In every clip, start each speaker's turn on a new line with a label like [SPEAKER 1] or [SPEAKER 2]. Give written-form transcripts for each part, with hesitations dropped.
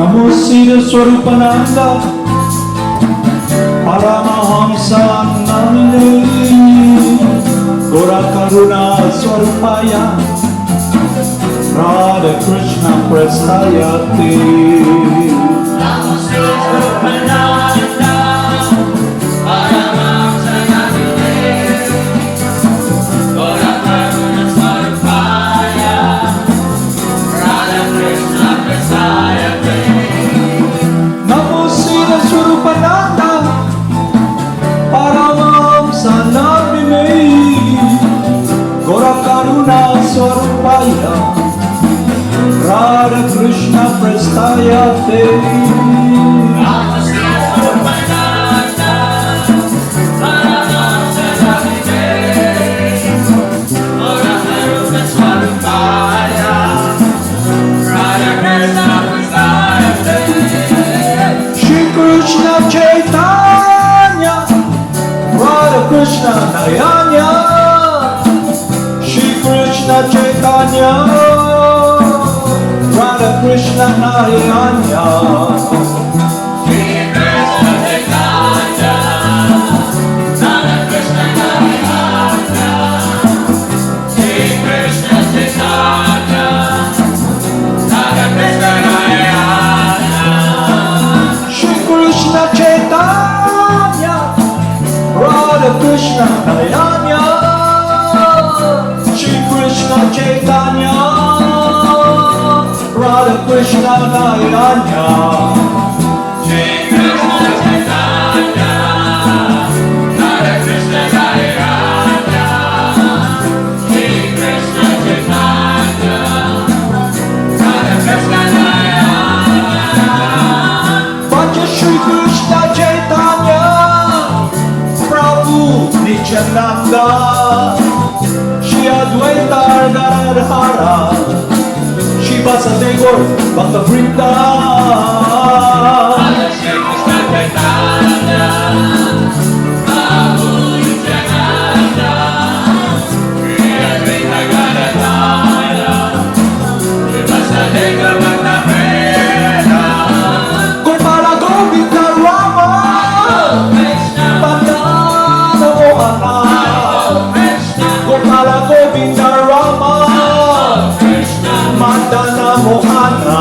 [SPEAKER 1] Namo Siddhaswarupananda, Paramahamsa Namine, Gora Karuna Swarupaya, Radha Krishna Prestayate.
[SPEAKER 2] Namo Siddhaswarupananda, Paramahamsa Namine, Gora Karuna Swarupaya, Radha Krishna Prestayate.
[SPEAKER 1] Namo Siddhaswarupananda, Paramahamsa Namine, Gora Karuna Swarupaya, Radha Krishna Prestayate.
[SPEAKER 2] Namo Siddhaswarupananda, Paramahamsa Namine, Gora Karuna Swarupaya, Radha Krishna Prestayate.
[SPEAKER 1] Shri Krishna Chaitanya, Radha Krishna Nayanya, Shri Krishna Chaitanya, Radha Krishna Nayanya,
[SPEAKER 2] Shri Krishna Chaitanya, Radha Krishna Nayana, Shri Krishna Chaitanya, Radha Krishna Nayana,
[SPEAKER 1] Shri Krishna Chaitanya, Radha Krishna Nayanya, Shri Krishna Chaitanya, Radha Krishna Nayanya.
[SPEAKER 2] Shri Krishna Chaitanya, Radha Krishna Nayana, Shri Krishna Chaitanya, Radha Krishna Nayana.
[SPEAKER 1] Bhaja Shri Krishna Chaitanya, Prabhu Nityananda, Shri Advaita Gadadhara, Shri Vasudeva Bhakta Vrinda.
[SPEAKER 2] Shri Krishna Chaitanya, Prabhu Nityananda, Shri Advaita Gadadhara, Shri Vasudeva Bhakta Vrinda.
[SPEAKER 1] Gopala Govinda Rama,
[SPEAKER 2] Krishna,
[SPEAKER 1] Madana Mohana,
[SPEAKER 2] Krishna,
[SPEAKER 1] Gopala Govinda Rama,
[SPEAKER 2] Krishna,
[SPEAKER 1] Madana Mohana.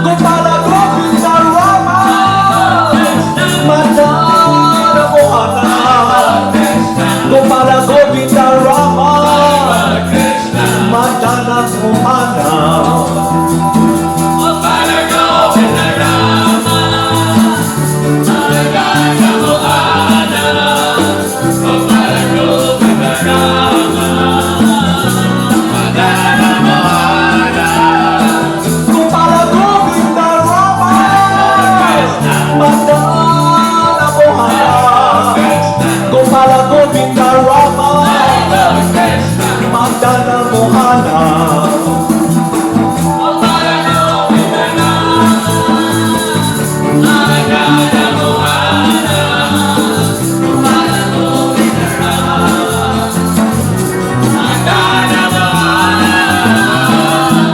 [SPEAKER 2] Gopala Govinda Rama, Madana Mohana, Gopala Govinda Rama, Madana Mohana.
[SPEAKER 1] Gopala Govinda Rama, Madana Mohana, Gopala Govinda Rama, Madana Mohana. Gopala Govinda Rama, Madana Mohana, Gopala Govinda Rama, Madana Mohana.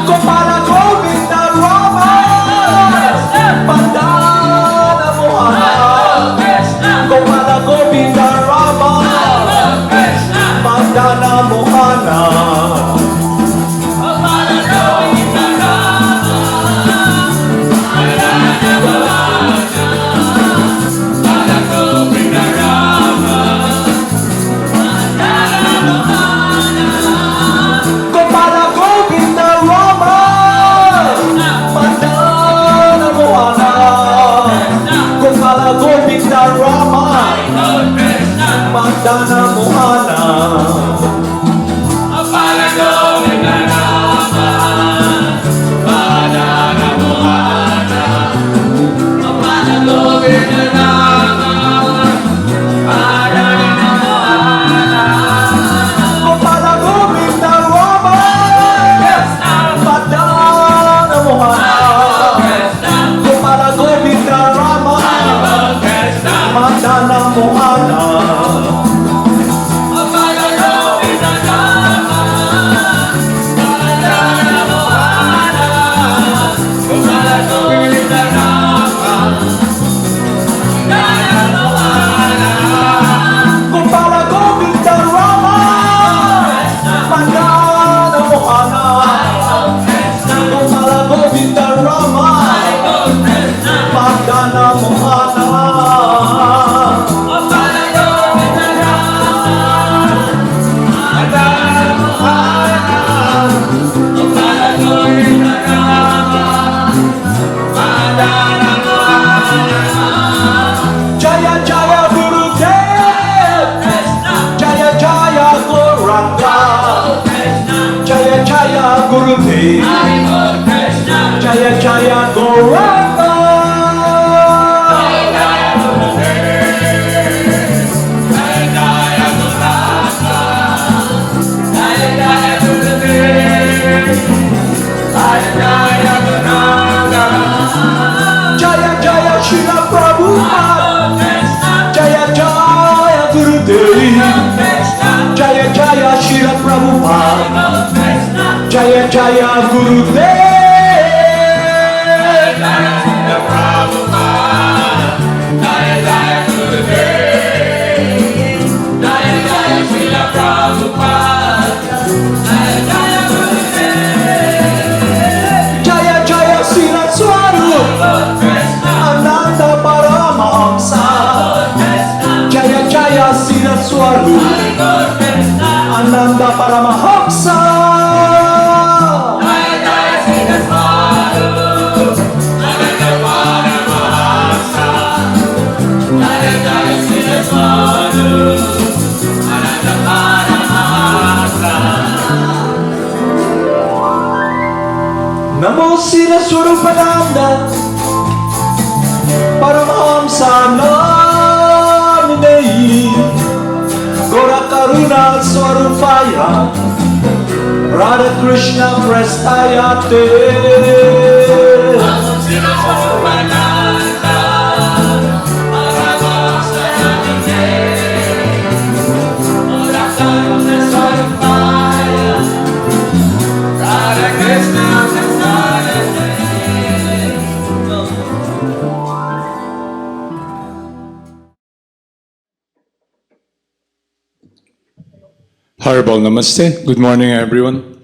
[SPEAKER 1] Gopala Govinda Rama, Madana Mohana, Gopala Govinda Rama, Madana Mohana. Gopala Govinda Rama, Madana Mohana, Gopala Govinda Rama, Madana Mohana. Gurudev. Jaya Jaya Gauranga. Jaya Jaya Srila Prabhupada. Jaya Jaya Gurudev. Jaya Jaya Srila Prabhupada. Jaya Jaya Gurudev. Jaya Jaya Siddhaswarupananda Paramahamsa. Jaya Jaya Siddhaswarupananda Paramahamsa. Namo Siddhaswarupananda Paramahamsa Namine Gora Karuna Swarupaya Radha Krishna Prestayate.
[SPEAKER 3] Haribol Namaste. Good morning, everyone.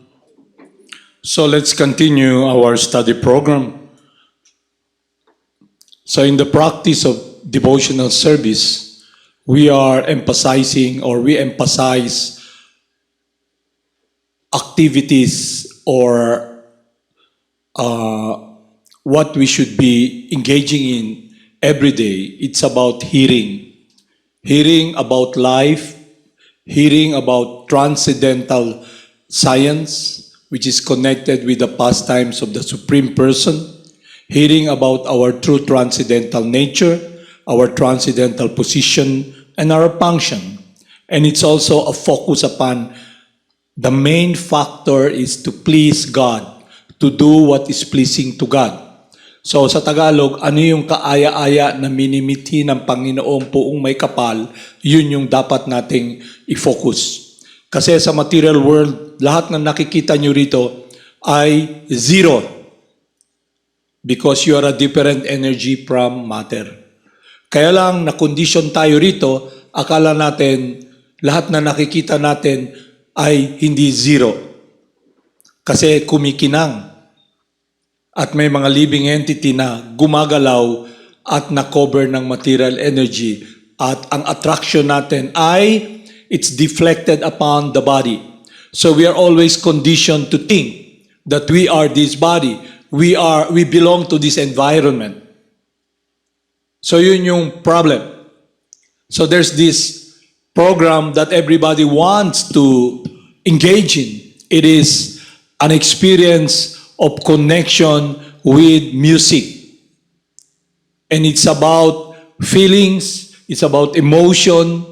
[SPEAKER 3] So let's continue our study program. So in the practice of devotional service, we are emphasizing or we emphasize activities or what we should be engaging in every day. It's about hearing about life, hearing about transcendental science, which is connected with the pastimes of the Supreme Person, hearing about our true transcendental nature, our transcendental position, and our function. And it's also a focus upon the main factor is to please God, to do what is pleasing to God. So sa Tagalog, ano yung kaaya-aya na minimithi ng Panginoong Poong May Kapal, yun yung dapat nating i-focus. Kasi sa material world, lahat ng nakikita nyo rito ay zero because you are a different energy from matter. Kaya lang na-condition tayo rito, akala natin lahat na nakikita natin ay hindi zero. Kasi kumikinang. At may mga living entity na gumagalaw at na-cover ng material energy. At ang attraction natin ay it's deflected upon the body. So we are always conditioned to think that we are this body. We belong to this environment. So yun yung problem. So there's this program that everybody wants to engage in. It is an experience of connection with music. And it's about feelings, it's about emotion,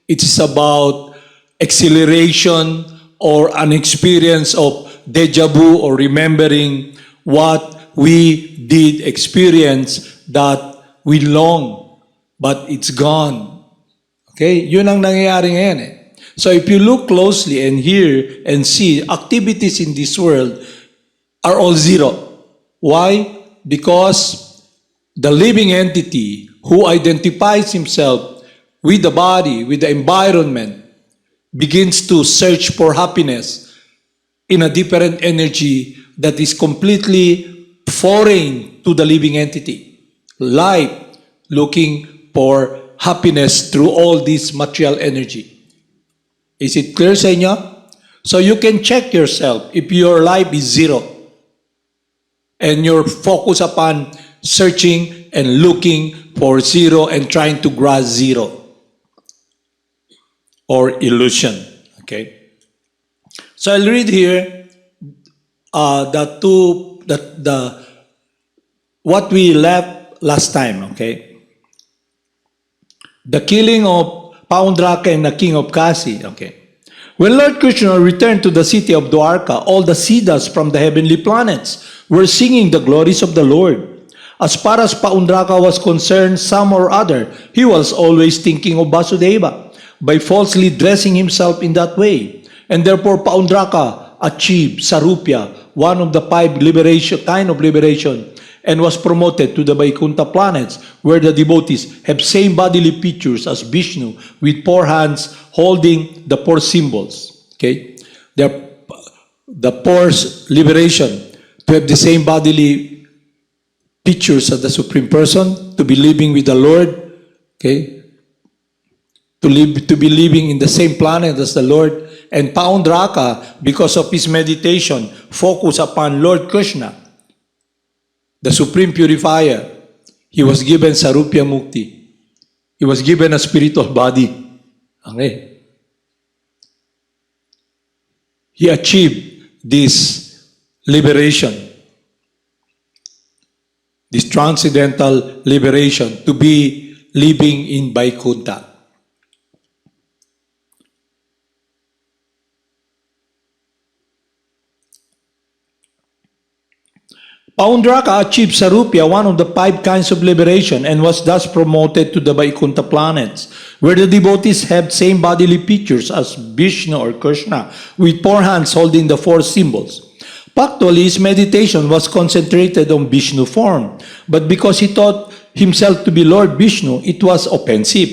[SPEAKER 3] it's about acceleration or an experience of deja vu or remembering what we did experience that we long, but it's gone. Okay? Yun ang nangyayari ngayon eh. So if you look closely and hear and see, activities in this world are all zero. Why? Because the living entity who identifies himself with the body, with the environment, begins to search for happiness in a different energy that is completely foreign to the living entity. Like looking for happiness through all this material energy. Is it clear sa inyo? So you can check yourself if your life is zero and you're focused upon searching and looking for zero and trying to grasp zero or illusion. Okay? So I'll read here what we left last time, okay? The killing of Paundraka and the king of Kasi, okay? When Lord Krishna returned to the city of Dwarka, all the Siddhas from the heavenly planets were singing the glories of the Lord. As far as Paundraka was concerned, some or other, he was always thinking of Vasudeva by falsely dressing himself in that way. And therefore, Paundraka achieved Sarupya, one of the five kind of liberation, and was promoted to the Vaikuntha planets, where the devotees have same bodily features as Vishnu, with four hands holding the four symbols. Okay, the four liberation to have the same bodily features of the Supreme Person, to be living with the Lord. Okay, to be living in the same planet as the Lord. And Paundraka, because of his meditation, focus upon Lord Krishna, the Supreme Purifier. He was given Sarupya Mukti. He was given a spiritual body. Okay. He achieved this liberation, this transcendental liberation, to be living in Vaikuntha. Paundraka achieved Sarupya, one of the five kinds of liberation, and was thus promoted to the Vaikuntha planets, where the devotees have same bodily features as Vishnu or Krishna, with four hands holding the four symbols. Factually, his meditation was concentrated on Vishnu form, but because he thought himself to be Lord Vishnu, it was offensive.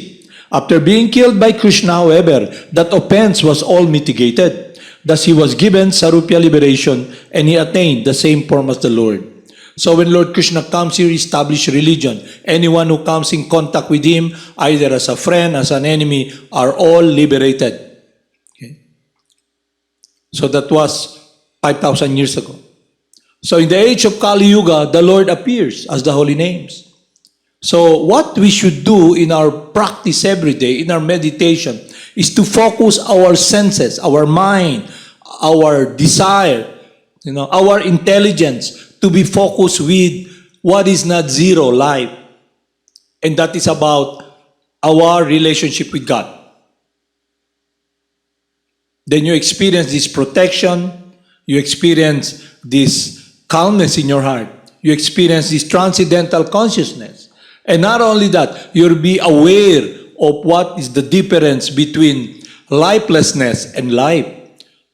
[SPEAKER 3] After being killed by Krishna, however, that offense was all mitigated. Thus he was given Sarupya liberation, and he attained the same form as the Lord. So when Lord Krishna comes here, establish religion. Anyone who comes in contact with him, either as a friend, as an enemy, are all liberated. Okay? So that was 5,000 years ago. So in the age of Kali Yuga, the Lord appears as the holy names. So what we should do in our practice every day, in our meditation, is to focus our senses, our mind, our desire, our intelligence, to be focused with what is not zero life. And that is about our relationship with God. Then you experience this protection, you experience this calmness in your heart, you experience this transcendental consciousness. And not only that, you'll be aware of what is the difference between lifelessness and life,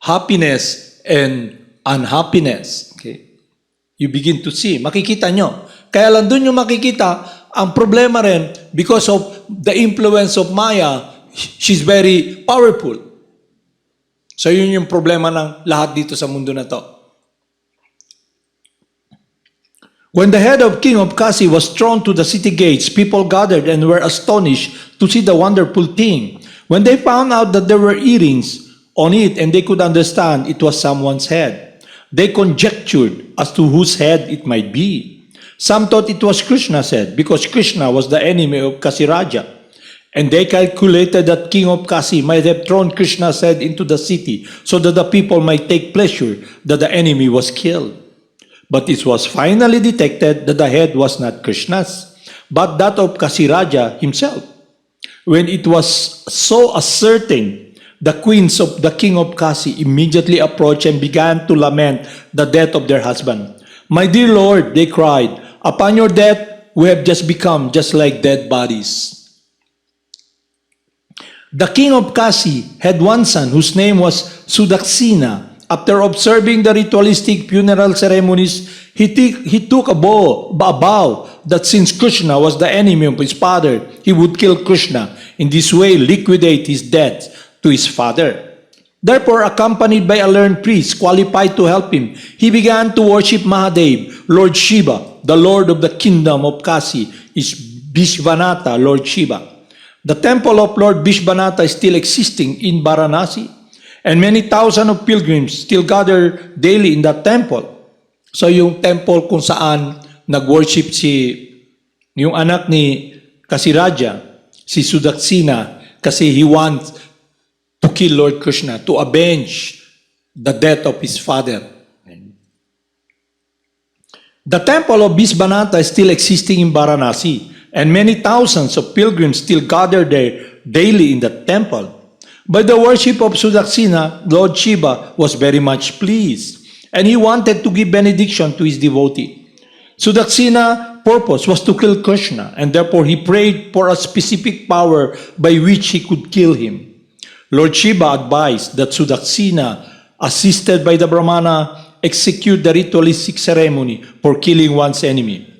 [SPEAKER 3] happiness and unhappiness. Okay? You begin to see, makikita nyo. Kaya lang dun yung makikita, ang problema rin, because of the influence of Maya, she's very powerful. So yun yung problema ng lahat dito sa mundo na to. When the head of King of Kasi was thrown to the city gates, people gathered and were astonished to see the wonderful thing. When they found out that there were earrings on it and they could understand it was someone's head, they conjectured as to whose head it might be. Some thought it was Krishna's head, because Krishna was the enemy of Kasiraja. And they calculated that King of Kasi might have thrown Krishna's head into the city so that the people might take pleasure that the enemy was killed. But it was finally detected that the head was not Krishna's, but that of Kasiraja himself. When it was so ascertained, the queens of the king of Kasi immediately approached and began to lament the death of their husband. "My dear Lord," they cried, "upon your death, we have just become just like dead bodies." The king of Kasi had one son whose name was Sudaksina. After observing the ritualistic funeral ceremonies, he took a vow that since Krishna was the enemy of his father, he would kill Krishna, in this way liquidate his debt to his father. Therefore, accompanied by a learned priest qualified to help him, he began to worship Mahadev, Lord Shiva. The Lord of the kingdom of Kasi is Vishvanatha, Lord Shiva. The temple of Lord Vishvanatha is still existing in Varanasi, and many thousands of pilgrims still gather daily in that temple. So yung temple kung saan nag-worship yung anak ni Kasiraja, si Sudaksina, kasi he wants to kill Lord Krishna, to avenge the death of his father. The temple of Visvanatha is still existing in Varanasi, and many thousands of pilgrims still gather there daily in the temple. By the worship of Sudaksina, Lord Shiva was very much pleased, and he wanted to give benediction to his devotee. Sudaksina's purpose was to kill Krishna, and therefore he prayed for a specific power by which he could kill him. Lord Shiva advised that Sudaksina, assisted by the Brahmana, execute the ritualistic ceremony for killing one's enemy.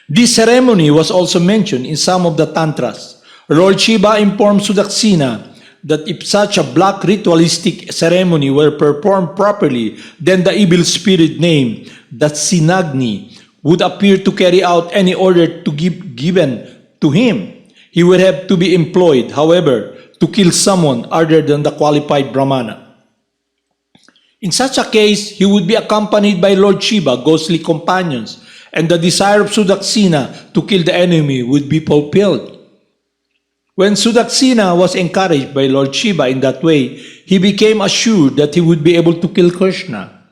[SPEAKER 3] This ceremony was also mentioned in some of the tantras. Lord Shiva informed Sudaksina that if such a black ritualistic ceremony were performed properly, then the evil spirit named the Sinagni would appear to carry out any order to given to him. He would have to be employed, however, to kill someone other than the qualified Brahmana. In such a case, he would be accompanied by Lord Shiva, ghostly companions, and the desire of Sudaksina to kill the enemy would be fulfilled. When Sudaksina was encouraged by Lord Shiva in that way, he became assured that he would be able to kill Krishna.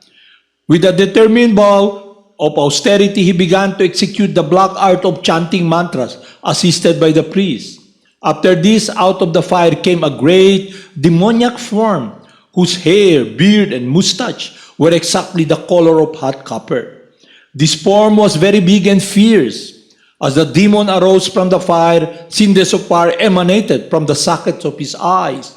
[SPEAKER 3] With a determined vow of austerity, he began to execute the black art of chanting mantras, assisted by the priest. After this, out of the fire came a great demoniac form, whose hair, beard, and mustache were exactly the color of hot copper. This form was very big and fierce. As the demon arose from the fire, cinders of fire emanated from the sockets of his eyes.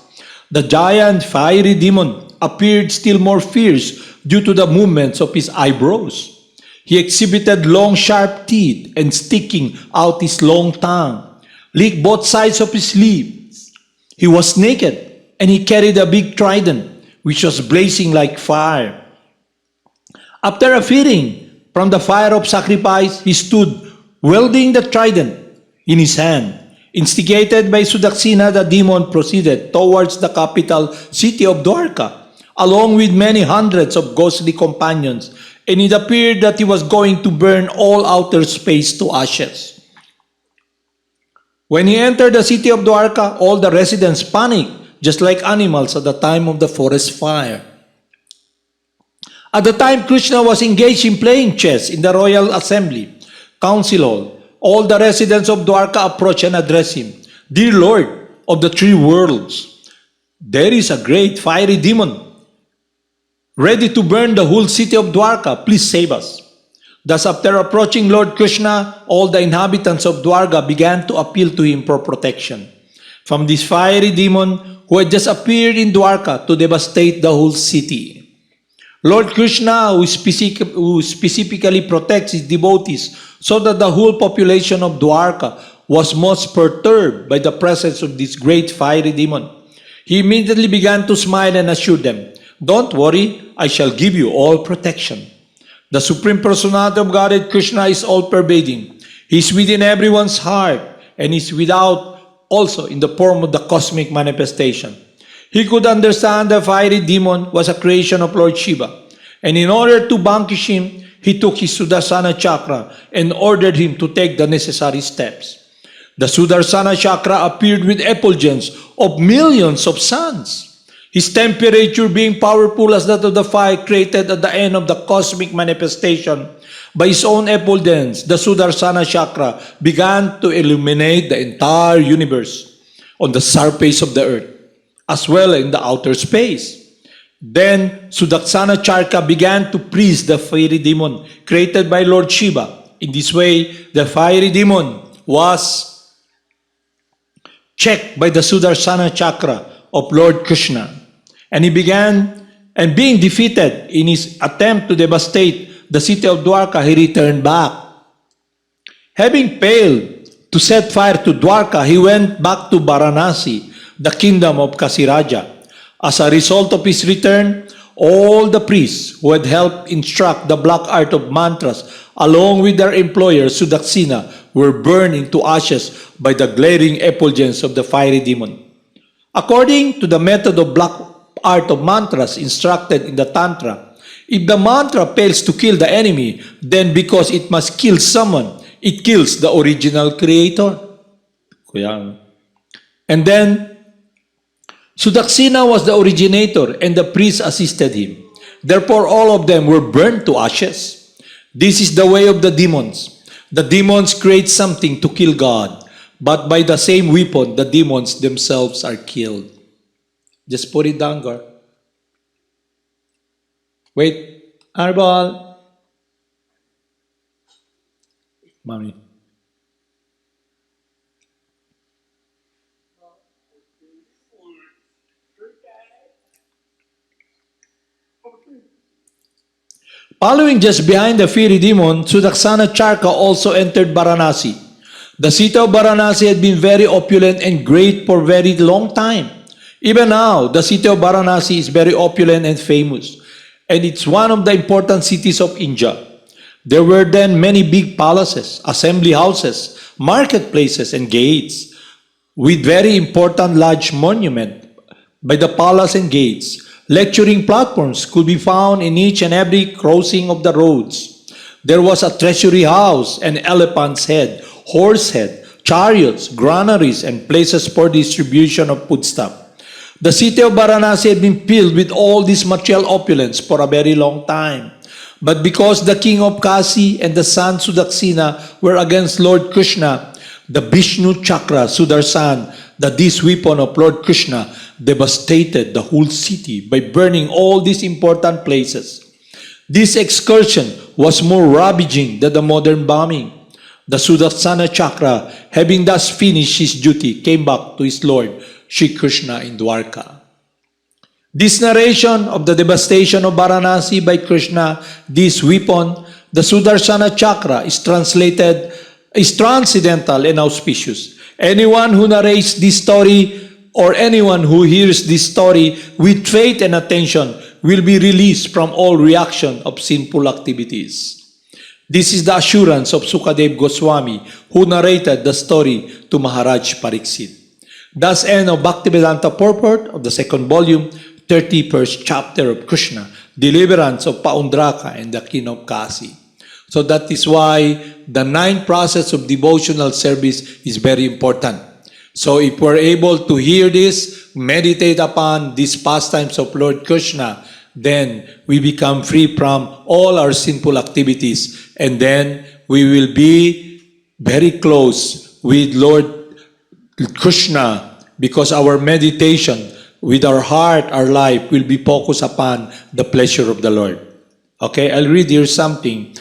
[SPEAKER 3] The giant fiery demon appeared still more fierce due to the movements of his eyebrows. He exhibited long sharp teeth and sticking out his long tongue, licked both sides of his lips. He was naked, and he carried a big trident, which was blazing like fire. After appearing from the fire of sacrifice, he stood wielding the trident in his hand. Instigated by Sudaksina, the demon proceeded towards the capital city of Dwarka, along with many hundreds of ghostly companions, and it appeared that he was going to burn all outer space to ashes. When he entered the city of Dwarka, all the residents panicked, just like animals at the time of the forest fire. At the time Krishna was engaged in playing chess in the royal assembly, council hall, all the residents of Dwarka approached and addressed him. Dear Lord of the three worlds, there is a great fiery demon ready to burn the whole city of Dwarka. Please save us. Thus, after approaching Lord Krishna, all the inhabitants of Dwarka began to appeal to him for protection from this fiery demon who had just appeared in Dwarka to devastate the whole city. Lord Krishna, who specifically protects his devotees, so that the whole population of Dwarka was most perturbed by the presence of this great fiery demon. He immediately began to smile and assured them, "Don't worry, I shall give you all protection." The Supreme Personality of Godhead Krishna is all-pervading. He is within everyone's heart and is without also in the form of the cosmic manifestation. He could understand the fiery demon was a creation of Lord Shiva, and in order to vanquish him, he took his Sudarsana chakra and ordered him to take the necessary steps. The Sudarsana chakra appeared with effulgence of millions of suns. His temperature being powerful as that of the fire created at the end of the cosmic manifestation. By his own effulgence, the Sudarsana chakra began to illuminate the entire universe on the surface of the earth, as well in the outer space. Then, Sudarsana chakra began to please the fiery demon created by Lord Shiva. In this way, the fiery demon was checked by the Sudarsana chakra of Lord Krishna. And he began, and being defeated in his attempt to devastate the city of Dwarka, he returned back. Having failed to set fire to Dwarka, he went back to Varanasi, the kingdom of Kasiraja. As a result of his return, all the priests who had helped instruct the black art of mantras, along with their employer Sudaksina, were burned into ashes by the glaring effulgence of the fiery demon. According to the method of black art of mantras instructed in the Tantra, if the mantra fails to kill the enemy, then because it must kill someone, it kills the original creator. And then, Sudaksina was the originator and the priests assisted him. Therefore, all of them were burned to ashes. This is the way of the demons. The demons create something to kill God, but by the same weapon, the demons themselves are killed. Just put it down, Gar. Wait, Arbal. Mommy. Following just behind the fiery demon, Sudaksana Charka also entered Varanasi. The city of Varanasi had been very opulent and great for very long time. Even now, the city of Varanasi is very opulent and famous, and it's one of the important cities of India. There were then many big palaces, assembly houses, marketplaces, and gates, with very important large monument by the palace and gates. Lecturing platforms could be found in each and every crossing of the roads. There was a treasury house, an elephant's head, horse head, chariots, granaries, and places for distribution of foodstuff. The city of Varanasi had been filled with all this material opulence for a very long time. But because the king of Kasi and the son Sudaksina were against Lord Krishna, the Vishnu Chakra, Sudarsan, this weapon of Lord Krishna, devastated the whole city by burning all these important places. This excursion was more ravaging than the modern bombing. The Sudarsana Chakra, having thus finished his duty, came back to his Lord, Shri Krishna in Dwarka. This narration of the devastation of Varanasi by Krishna, this weapon, the Sudarsana Chakra, is transcendental and auspicious. Anyone who narrates this story or anyone who hears this story with faith and attention will be released from all reaction of sinful activities. This is the assurance of Sukadev Goswami, who narrated the story to Maharaj Pariksit. Thus end of Bhaktivedanta purport of the second volume, 31st chapter of Krishna, deliverance of Paundraka and the king of Kasi. So that is why the 9th process of devotional service is very important. So if we're able to hear this, meditate upon these pastimes of Lord Krishna, then we become free from all our sinful activities, and then we will be very close with Lord Krishna, because our meditation with our heart, our life will be focused upon the pleasure of the Lord. Okay, I'll read here something,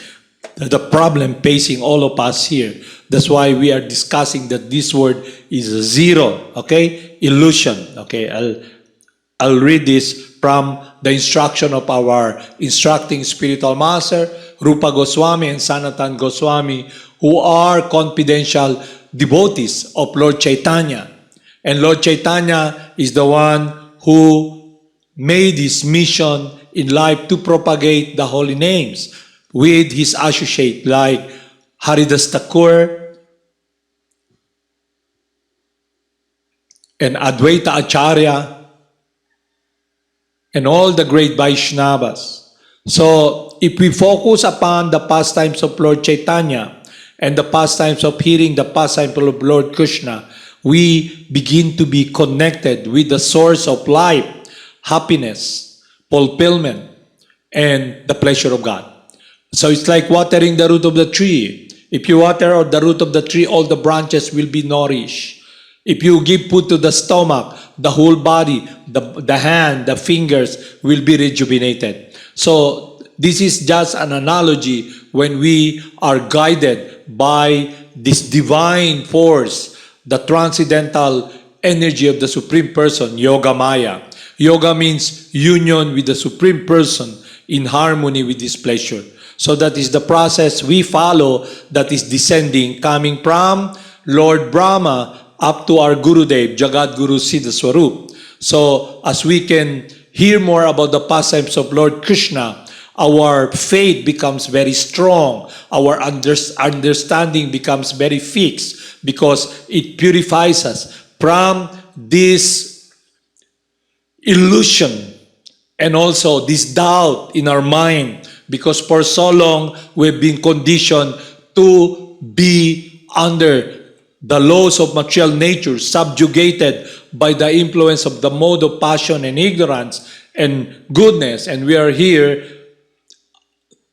[SPEAKER 3] the problem facing all of us here. That's why we are discussing that this word is zero, okay? Illusion, okay? I'll read this from the instruction of our instructing spiritual master, Rupa Goswami and Sanatan Goswami, who are confidential devotees of Lord Chaitanya. And Lord Chaitanya is the one who made his mission in life to propagate the holy names with his associate like Haridas Thakur and Advaita Acharya and all the great Vaishnavas. So if we focus upon the pastimes of Lord Chaitanya and the pastimes of hearing the pastimes of Lord Krishna, we begin to be connected with the source of life, happiness, fulfillment, and the pleasure of God. So it's like watering the root of the tree. If you water the root of the tree, all the branches will be nourished. If you give food to the stomach, the whole body, the hand, the fingers will be rejuvenated. So this is just an analogy when we are guided by this divine force, the transcendental energy of the Supreme Person, Yoga Maya. Yoga means union with the Supreme Person in harmony with His pleasure. So that is the process we follow that is descending, coming from Lord Brahma up to our Gurudev, Jagad Guru Siddhaswarup. So as we can hear more about the pastimes of Lord Krishna, our faith becomes very strong. Our understanding becomes very fixed because it purifies us from this illusion and also this doubt in our mind, because for so long we've been conditioned to be under the laws of material nature, subjugated by the influence of the mode of passion and ignorance and goodness. And we are here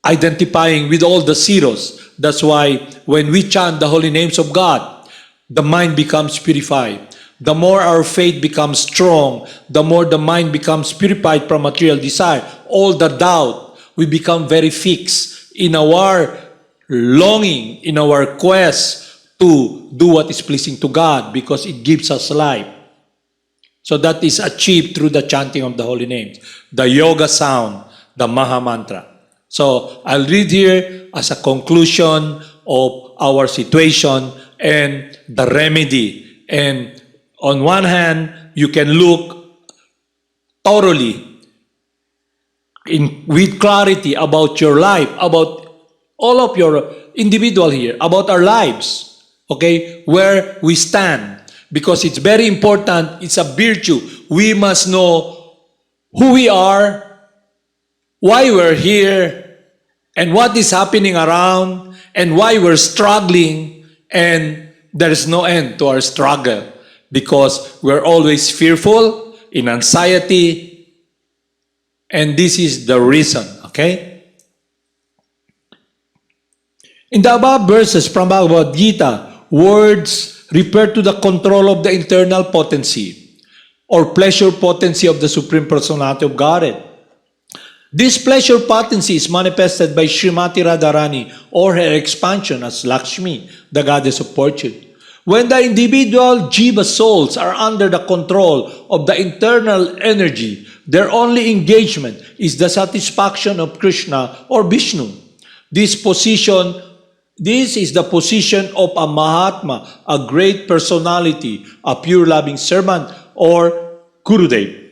[SPEAKER 3] identifying with all the zeros. That's why when we chant the holy names of God, the mind becomes purified. The more our faith becomes strong, the more the mind becomes purified from material desire. All the doubt, we become very fixed in our longing, in our quest to do what is pleasing to God because it gives us life. So that is achieved through the chanting of the holy names, the yoga sound, the Maha Mantra. So I'll read here as a conclusion of our situation and the remedy. And on one hand, you can look thoroughly with clarity about your life, about all of your individual here, about our lives, okay, where we stand. Because it's very important, it's a virtue. We must know who we are, why we're here, and what is happening around, and why we're struggling, and there is no end to our struggle because we're always fearful, in anxiety, and this is the reason, okay? In the above verses from Bhagavad Gita, words refer to the control of the internal potency or pleasure potency of the Supreme Personality of Godhead. This pleasure potency is manifested by Srimati Radharani or her expansion as Lakshmi, the goddess of fortune. When the individual jiva souls are under the control of the internal energy, their only engagement is the satisfaction of Krishna or Vishnu. This is the position of a Mahatma, a great personality, a pure loving servant, or Gurudev,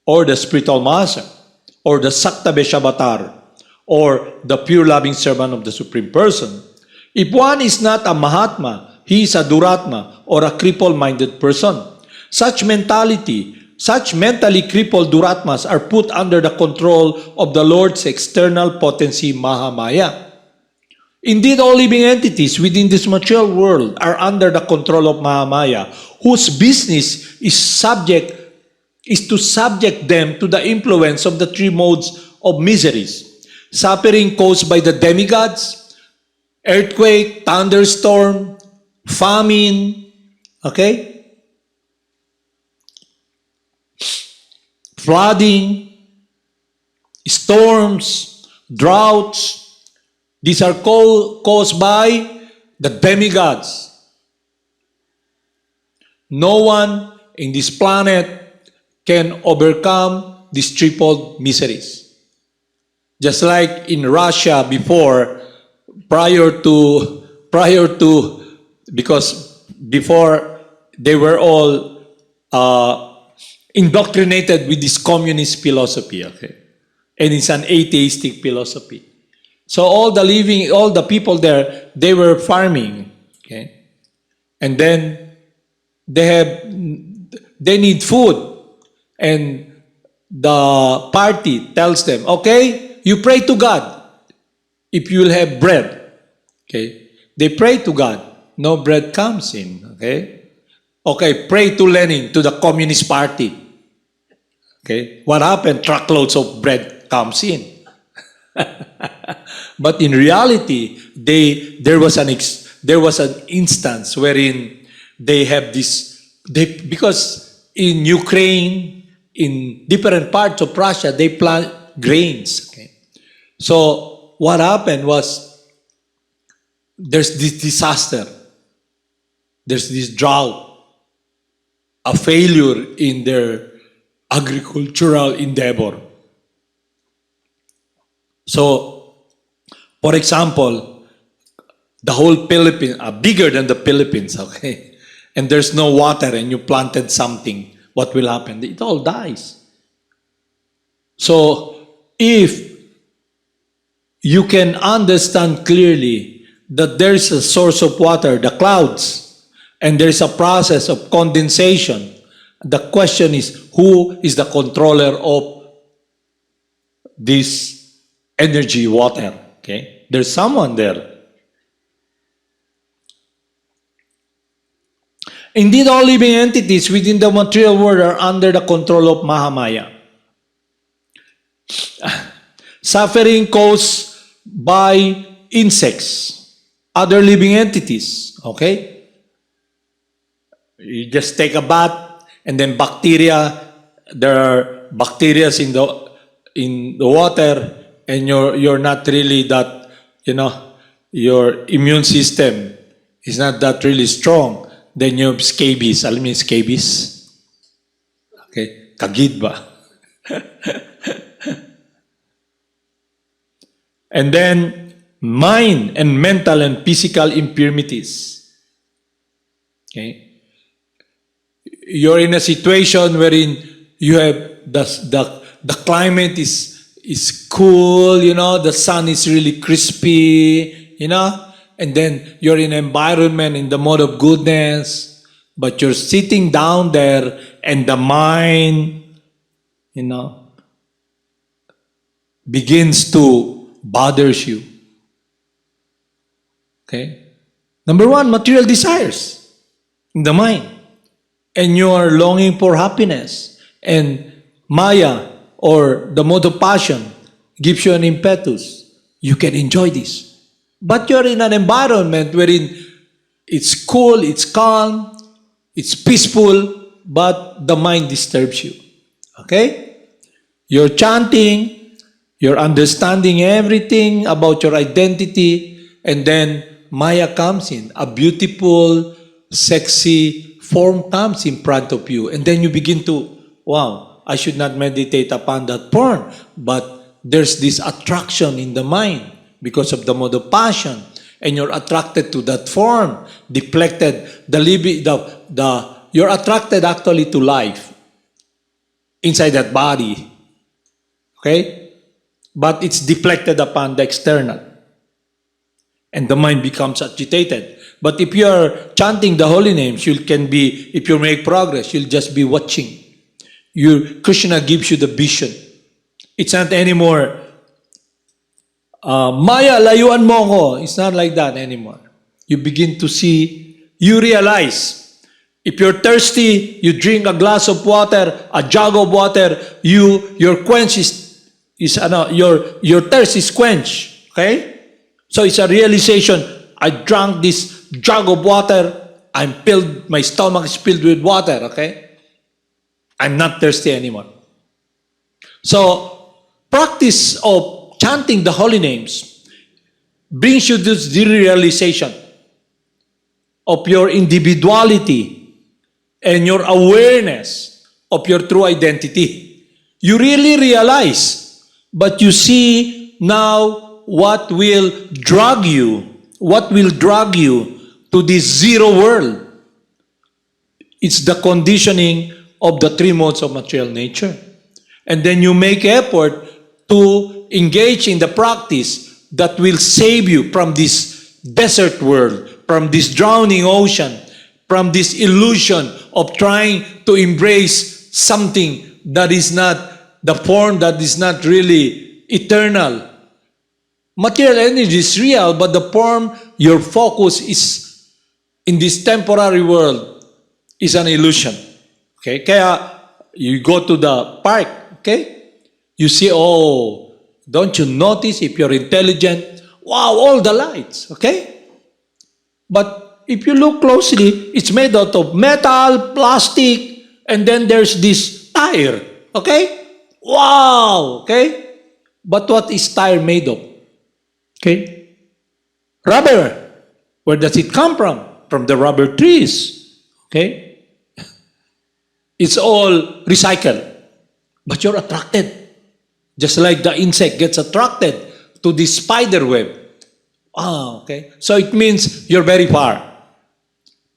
[SPEAKER 3] or the spiritual master, or the Sakta Avatar, or the pure loving servant of the Supreme Person. If one is not a Mahatma, he is a Duratma, or a cripple-minded person. Such mentally crippled Duratmas are put under the control of the Lord's external potency, Mahamaya. Indeed, all living entities within this material world are under the control of Mahamaya, whose business is to subject them to the influence of the three modes of miseries: suffering caused by the demigods, earthquake, thunderstorm, famine, okay? Flooding, storms, droughts. These are caused by the demigods. No one in this planet can overcome these triple miseries. Just like in Russia before, because before they were all indoctrinated with this communist philosophy, okay? And it's an atheistic philosophy. So all the people there, they were farming, okay? And then they need food. And the party tells them, okay, you pray to God if you will have bread, okay? They pray to God, no bread comes in, okay? Okay, pray to Lenin, to the Communist Party. Okay, what happened? Truckloads of bread comes in. But in reality, there was an instance wherein they have because in Ukraine, in different parts of Russia, they plant grains. Okay? So what happened was there's this disaster, there's this drought, a failure in their agricultural endeavor. So, for example, the whole Philippines are bigger than the Philippines, okay? And there's no water and you planted something, what will happen? It all dies. So, if you can understand clearly that there's a source of water, the clouds, and there's a process of condensation, the question is, who is the controller of this energy, water? Okay, there's someone there. Indeed, all living entities within the material world are under the control of Mahamaya. Suffering caused by insects, other living entities. Okay? You just take a bath, and then there are bacteria in the water, and you're not really that, your immune system is not that really strong. Then you have scabies. Alam mo yung scabies? Okay? Kagid ba? And then, mind and mental and physical infirmities. Okay? You're in a situation wherein you have the climate is cool, the sun is really crispy, and then you're in an environment in the mode of goodness, but you're sitting down there and the mind, begins to bothers you. Okay? Number one, material desires in the mind. And you are longing for happiness. And Maya, or the mode of passion, gives you an impetus. You can enjoy this. But you're in an environment wherein it's cool, it's calm, it's peaceful, but the mind disturbs you. Okay? You're chanting, you're understanding everything about your identity, and then Maya comes in. A beautiful, sexy form comes in front of you. And then you begin to, wow, I should not meditate upon that form. But there's this attraction in the mind because of the mode of passion. And you're attracted to that form. Deflected, you're attracted actually to life inside that body. Okay? But it's deflected upon the external. And the mind becomes agitated. But if you're chanting the holy names, if you make progress, you'll just be watching. Krishna gives you the vision. It's not anymore, Maya, layuan mo ko. It's not like that anymore. You begin to see, you realize, if you're thirsty, you drink a glass of water, a jug of water, your thirst is quenched. Okay? So it's a realization, I drank this jug of water, my stomach is filled with water, okay? I'm not thirsty anymore. So, practice of chanting the holy names brings you this realization of your individuality and your awareness of your true identity. You really realize, but you see now what will drag you to this zero world. It's the conditioning of the three modes of material nature. And then you make effort to engage in the practice that will save you from this desert world, from this drowning ocean, from this illusion of trying to embrace something that is not the form, that is not really eternal. Material energy is real, but the form, your focus is in this temporary world is an illusion. Okay? Kaya you go to the park, okay? You see, don't you notice if you're intelligent? Wow, all the lights, okay? But if you look closely, it's made out of metal, plastic, and then there's this tire, okay? Wow, okay? But what is tire made of? Okay? Rubber. Where does it come from? From the rubber trees. Okay? It's all recycled. But you're attracted. Just like the insect gets attracted to the spider web. Okay? So it means you're very far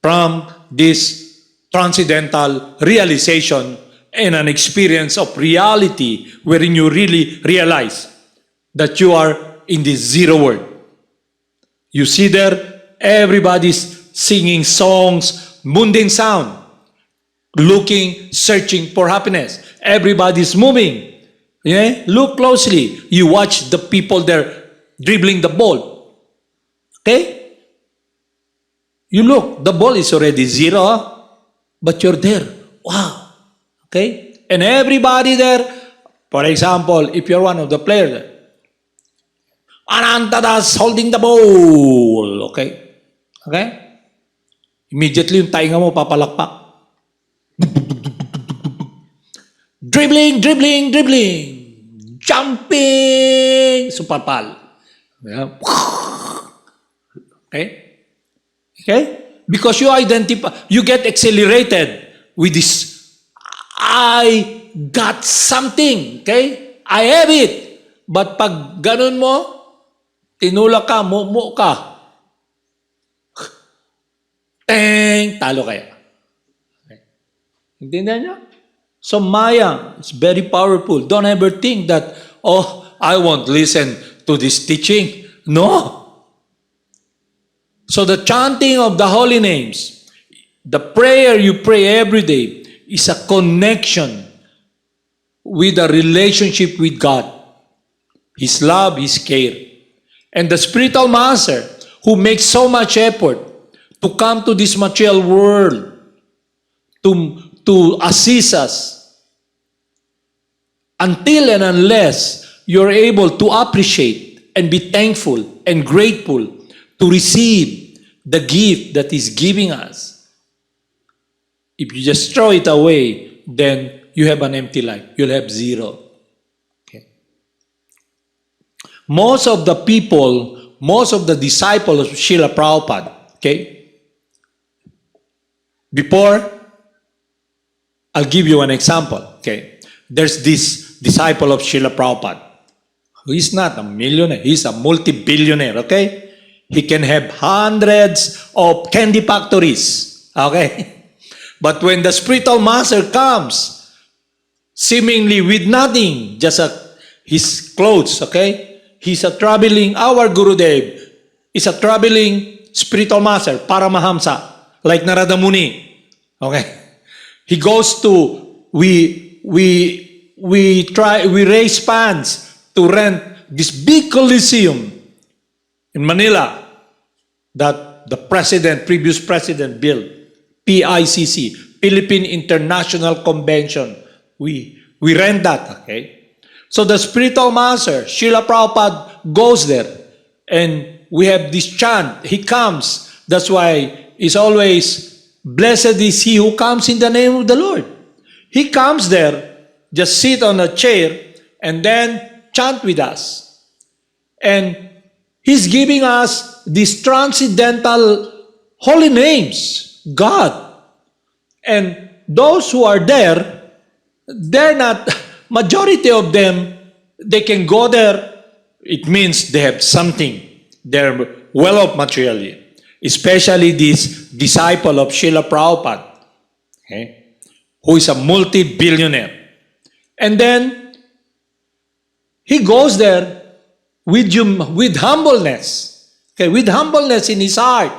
[SPEAKER 3] from this transcendental realization and an experience of reality wherein you really realize that you are in this zero world. You see there, everybody's singing songs, mundane sound, looking, searching for happiness. Everybody's moving. Yeah? Look closely. You watch the people there dribbling the ball. Okay? You look, the ball is already zero, but you're there. Wow. Okay? And everybody there, for example, if you're one of the players there, Anantadas holding the bowl. Okay? Okay? Immediately yung tainga mo papalakpak. Dribbling, dribbling, dribbling. Jumping. Supapal. Yeah. Okay? Okay? Because you get accelerated with this, I got something. Okay? I have it. But pag ganun mo, tinulak ka, mumu ka, talo kaya. Okay? Intindihan niyo? So Maya is very powerful. Don't ever think that, oh, I won't listen to this teaching. No. So the chanting of the holy names, the prayer you pray every day is a connection with a relationship with God. His love, His care. And the spiritual master who makes so much effort to come to this material world to assist us until and unless you're able to appreciate and be thankful and grateful to receive the gift that He's giving us. If you just throw it away, then you have an empty life. You'll have zero. Okay. Most of the people, most of the disciples of Srila Prabhupada, okay, before, I'll give you an example. Okay, there's this disciple of Srila Prabhupada. He's not a millionaire. He's a multi-billionaire. Okay, he can have hundreds of candy factories. Okay, but when the spiritual master comes, seemingly with nothing, just his clothes. Okay, he's a traveling. Our Gurudev is a traveling spiritual master, Paramahamsa, like Narada Muni. Okay. He goes to, we raise funds to rent this big coliseum in Manila that the previous president built, PICC, Philippine International Convention. We rent that, okay? So the spiritual master, Srila Prabhupada, goes there and we have this chant. He comes. That's why it's always, blessed is he who comes in the name of the Lord. He comes there, just sit on a chair, and then chant with us. And He's giving us these transcendental holy names, God. And those who are there, they're not, majority of them, they can go there. It means they have something. They're well off materially. Especially this disciple of Srila Prabhupada, okay, who is a multi-billionaire. And then he goes there with humbleness, okay, with humbleness in his heart.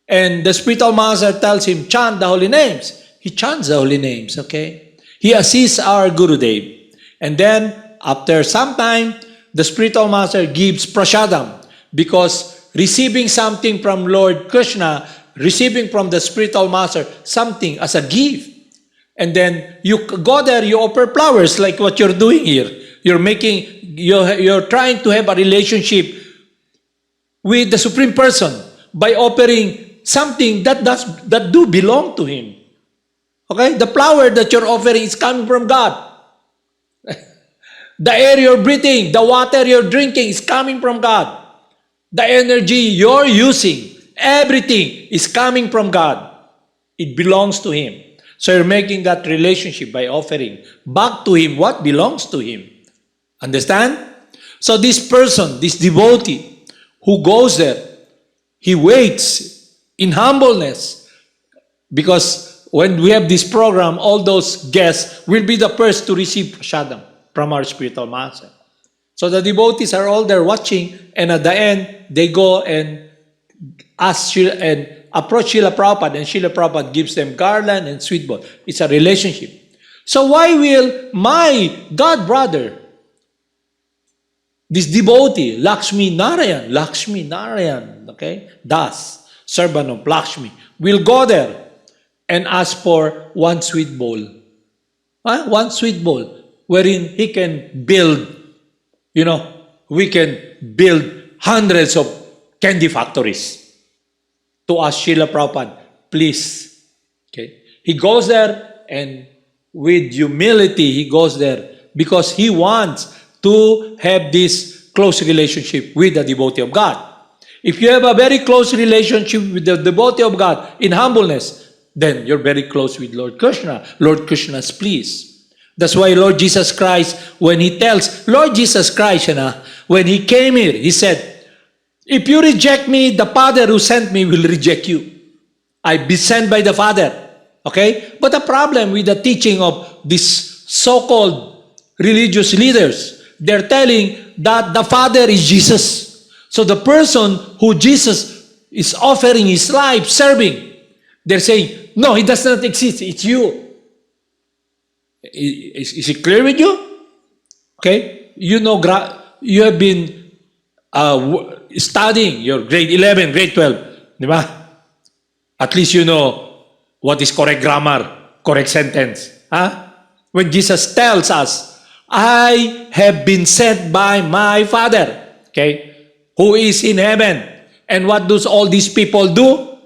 [SPEAKER 3] And the spiritual master tells him, chant the holy names. He chants the holy names, okay. He assists our Gurudev. And then, after some time, the spiritual master gives prasadam, because receiving something from Lord Krsna, receiving from the spiritual master something as a gift. And then you go there, you offer flowers like what you're doing here. You're trying to have a relationship with the Supreme Person by offering something that do belong to Him. Okay? The flower that you're offering is coming from God. The air you're breathing, the water you're drinking is coming from God. The energy you're using, everything is coming from God. It belongs to Him. So you're making that relationship by offering back to Him what belongs to Him. Understand? So this person, this devotee who goes there, he waits in humbleness, because when we have this program, all those guests will be the first to receive prasadam from our spiritual master. So the devotees are all there watching, and at the end, they go and ask and approach Srila Prabhupada, and Srila Prabhupada gives them garland and sweet bowl. It's a relationship. So why will my God brother, this devotee, Lakshmi Narayan, okay, Das, servant of Lakshmi, will go there and ask for one sweet bowl. One sweet bowl, wherein he can build, we can build hundreds of candy factories. To ask Srila Prabhupada, please. Okay? He goes there and with humility, he goes there because he wants to have this close relationship with the devotee of God. If you have a very close relationship with the devotee of God in humbleness, then you're very close with Lord Krishna. Lord Krishna's pleased. That's why Lord Jesus Christ, when he tells, Lord Jesus Christ, when he came here, he said, if you reject me, the Father who sent me will reject you. I've been sent by the Father. Okay? But the problem with the teaching of these so-called religious leaders, they're telling that the Father is Jesus. So the person who Jesus is offering his life, serving, they're saying, no, he does not exist. It's you. Is it clear with you? Okay? You know, you have been studying your grade 11, grade 12. Di ba? At least you know what is correct grammar, correct sentence. Huh? When Jesus tells us, I have been sent by my Father, okay, who is in heaven. And what does all these people do?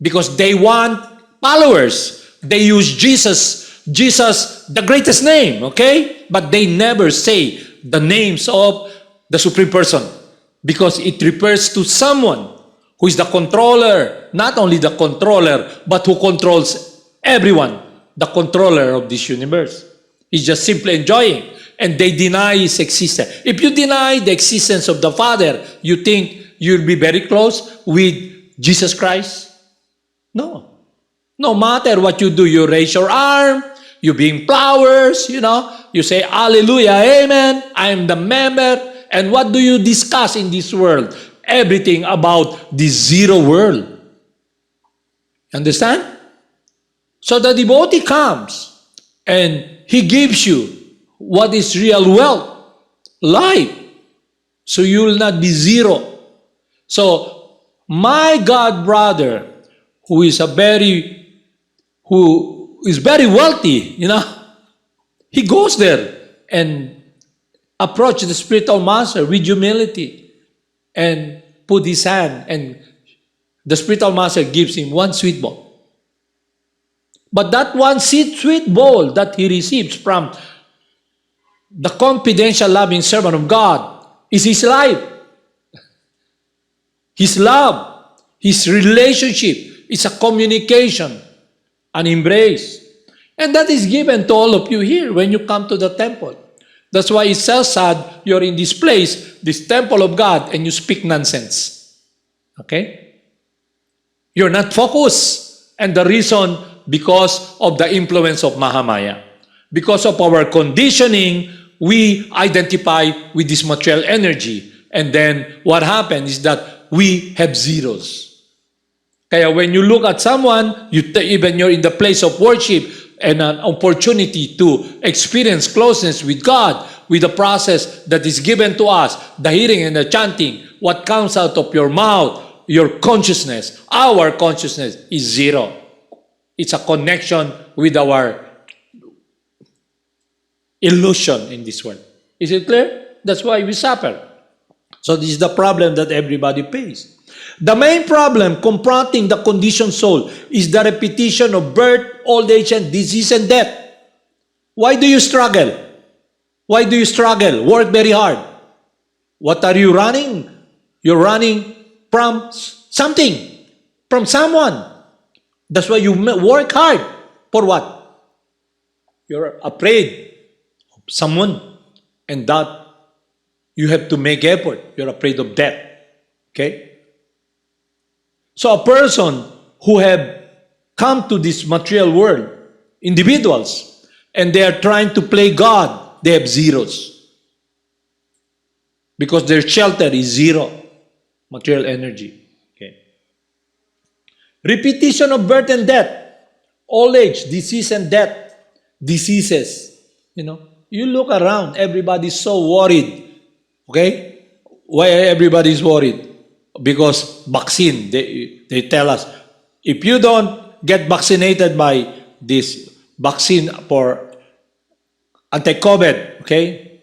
[SPEAKER 3] Because they want followers. They use Jesus, the greatest name, okay? But they never say the names of the Supreme Person because it refers to someone who is the controller, not only the controller, but who controls everyone, the controller of this universe. He's just simply enjoying, and they deny his existence. If you deny the existence of the Father, you think you'll be very close with Jesus Christ? No. No matter what you do, you raise your arm, you bring flowers, you say, hallelujah, amen, I'm the member. And what do you discuss in this world? Everything about the zero world. Understand? So the devotee comes and he gives you what is real wealth, life. So you will not be zero. So my God brother, who is very wealthy, he goes there and approach the spiritual master with humility and put his hand, and the spiritual master gives him one sweet bowl. But that one sweet bowl that he receives from the confidential loving servant of God is his life, his love, his relationship. It's a communication, an embrace. And that is given to all of you here when you come to the temple. That's why it's so sad you're in this place, this temple of God, and you speak nonsense. Okay? You're not focused. And the reason, because of the influence of Mahamaya. Because of our conditioning, we identify with this material energy. And then what happens is that we have zeros. Kaya when you look at someone, even you're in the place of worship, and an opportunity to experience closeness with God, with the process that is given to us, the hearing and the chanting, what comes out of your mouth, your consciousness, our consciousness is zero. It's a connection with our illusion in this world. Is it clear? That's why we suffer. So this is the problem that everybody faces. The main problem confronting the conditioned soul is the repetition of birth, old age, and disease and death. Why do you struggle? Why do you struggle? Work very hard. What are you running? You're running from something, from someone. That's why you work hard. For what? You're afraid of someone, and that you have to make effort. You're afraid of death. Okay? So a person who have come to this material world, individuals, and they are trying to play God, they have zeros. Because their shelter is zero, material energy. Okay. Repetition of birth and death, old age, disease and death, diseases. You look around, everybody's so worried. Okay? Why everybody's worried? Because vaccine, they tell us, if you don't get vaccinated by this vaccine for anti-COVID, okay,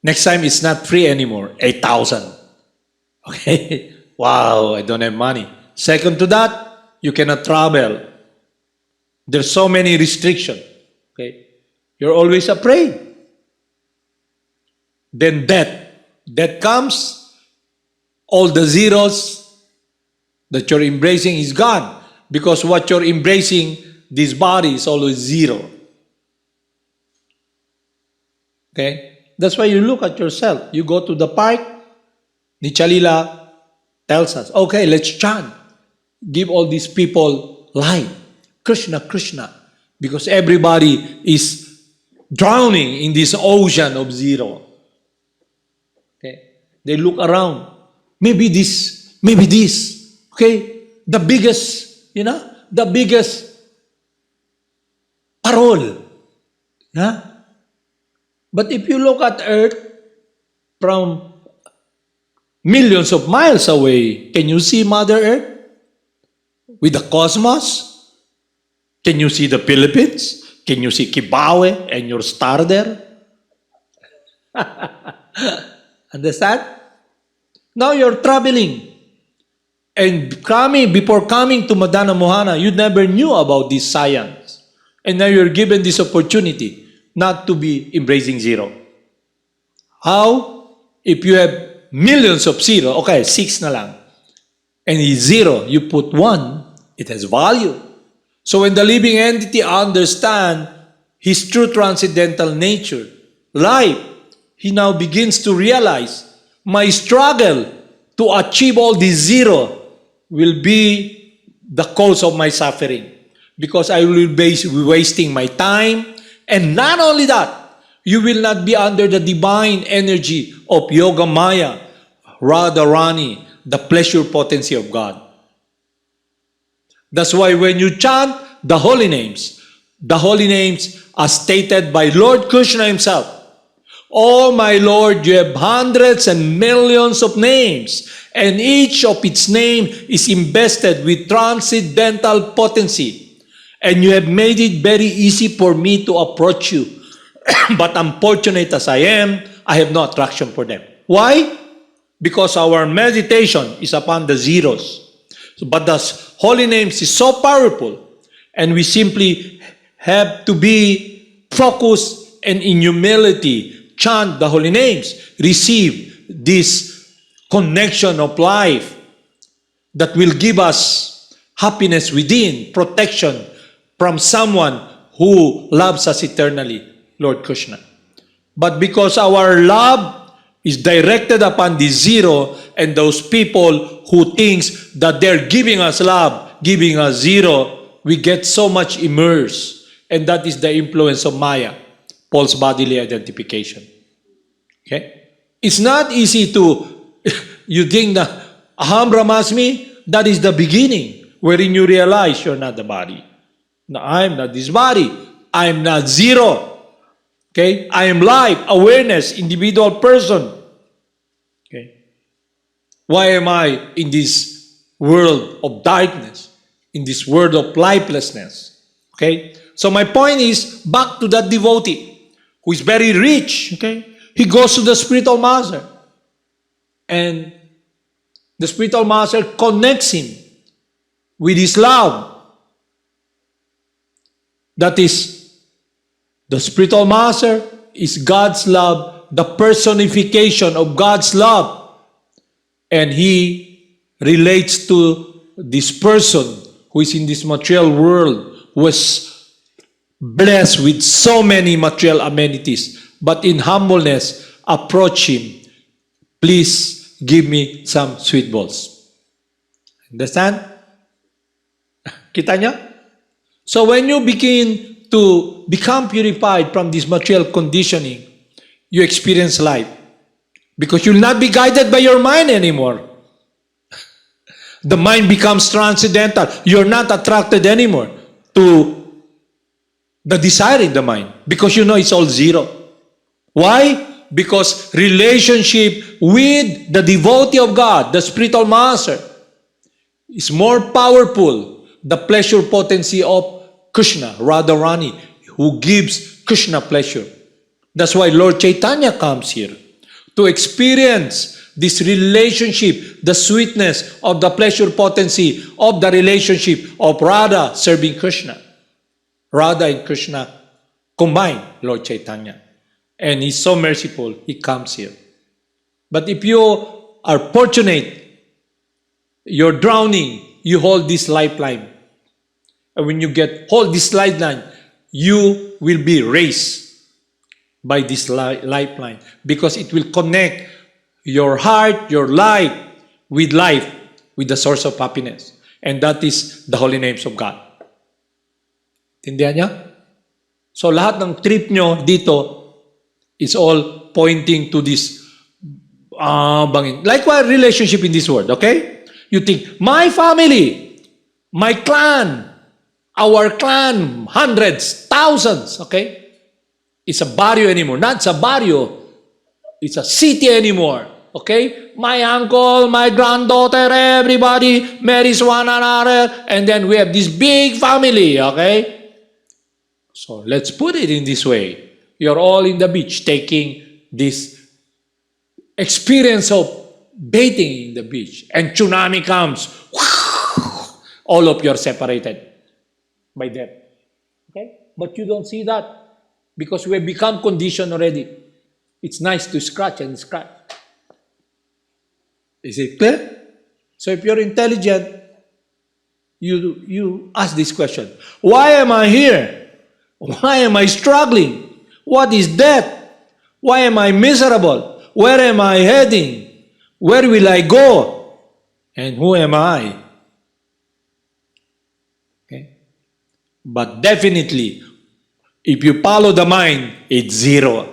[SPEAKER 3] Next time, it's not free anymore, 8,000. Okay? Wow, I don't have money. Second to that, you cannot travel. There's so many restrictions. Okay? You're always afraid. Then death. Death comes, all the zeros that you're embracing is gone. Because what you're embracing, this body is always zero. Okay? That's why you look at yourself. You go to the park, Nichalila tells us, okay, let's chant. Give all these people life. Krishna, Krishna. Because everybody is drowning in this ocean of zero. Okay? They look around. Maybe this. Okay? The biggest, the biggest parole. Yeah? But if you look at Earth from millions of miles away, can you see Mother Earth? With the cosmos? Can you see the Philippines? Can you see Kibawe and your star there? Understand? Now you're traveling. And before coming to Madana Mohana, you never knew about this science. And now you're given this opportunity not to be embracing zero. How? If you have millions of zero, okay, 6 na lang. And is zero, you put 1, it has value. So when the living entity understands his true transcendental nature, life, he now begins to realize my struggle to achieve all this zero will be the cause of my suffering. Because I will be wasting my time. And not only that, you will not be under the divine energy of Yoga Maya, Radharani, the pleasure potency of God. That's why when you chant the holy names are stated by Lord Krishna himself. Oh my Lord, you have hundreds and millions of names, and each of its name is invested with transcendental potency. And you have made it very easy for me to approach you. But unfortunate as I am, I have no attraction for them. Why? Because our meditation is upon the zeros. But the holy names is so powerful, and we simply have to be focused and in humility chant the holy names, receive this connection of life that will give us happiness within, protection from someone who loves us eternally, Lord Krishna. But because our love is directed upon the zero, and those people who thinks that they're giving us love, giving us zero, we get so much immersed. And that is the influence of Maya, false bodily identification. Okay? It's not easy to, you think that aham brahmasmi, that is the beginning, wherein you realize you're not the body. No, I'm not this body. I'm not zero. Okay? I am life, awareness, individual person. Okay? Why am I in this world of darkness, in this world of lifelessness? Okay? So my point is, back to that devotee who is very rich. Okay? He goes to the spiritual master. And the spiritual master connects him with his love. That is, the spiritual master is God's love, the personification of God's love. And he relates to this person who is in this material world, who is blessed with so many material amenities, but in humbleness, approach him. Please give me some sweet balls. Understand? Kita niya? So when you begin to become purified from this material conditioning, you experience life. Because you'll not be guided by your mind anymore. The mind becomes transcendental. You're not attracted anymore to the desire in the mind. Because you know it's all zero. Why? Because relationship with the devotee of God, the spiritual master, is more powerful. The pleasure potency of Krishna, Radharani, who gives Krishna pleasure. That's why Lord Chaitanya comes here. to experience this relationship, the sweetness of the pleasure potency of the relationship of Radha serving Krishna. Radha and Krishna combined, Lord Chaitanya. And He's so merciful, He comes here. But if you are fortunate, you're drowning, you hold this lifeline. And when you hold this lifeline, you will be raised by this lifeline because it will connect your heart, your life, with the source of happiness. And that is the holy names of God. Tindihan niya? So lahat ng trip nyo dito is all pointing to this bangin. Likewise, relationship in this world, okay? You think, my family, my clan, our clan, hundreds, thousands, okay? It's a barrio anymore. Not a barrio. It's a city anymore. Okay? My uncle, my granddaughter, everybody marries one another. And then we have this big family. Okay? So let's put it in this way. You're all in the beach taking this experience of bathing in the beach. And tsunami comes. All of you are separated by death. Okay? But you don't see that. Because we have become conditioned already. It's nice to scratch and scratch. Is it clear? So if you're intelligent, you ask this question. Why am I here? Why am I struggling? What is death? Why am I miserable? Where am I heading? Where will I go? And who am I? Okay? But definitely, if you follow the mind, it's zero.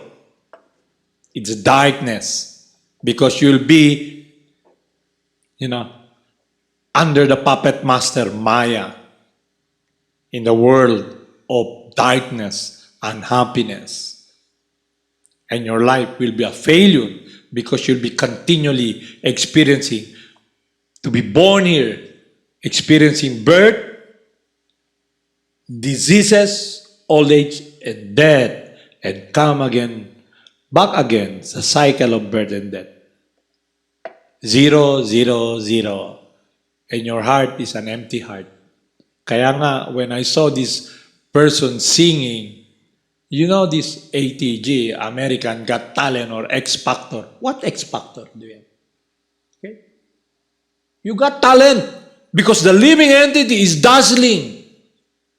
[SPEAKER 3] It's darkness. Because you'll be, under the puppet master, Maya, in the world of darkness, unhappiness. And your life will be a failure because you'll be continually experiencing, to be born here, experiencing birth, diseases, old age, and death, and come again, back again, sa cycle of birth and death. 0, 0, 0. And your heart is an empty heart. Kaya nga, when I saw this person singing, this ATG, American Got Talent or X Factor. What X Factor do you have? Okay? You got talent because the living entity is dazzling,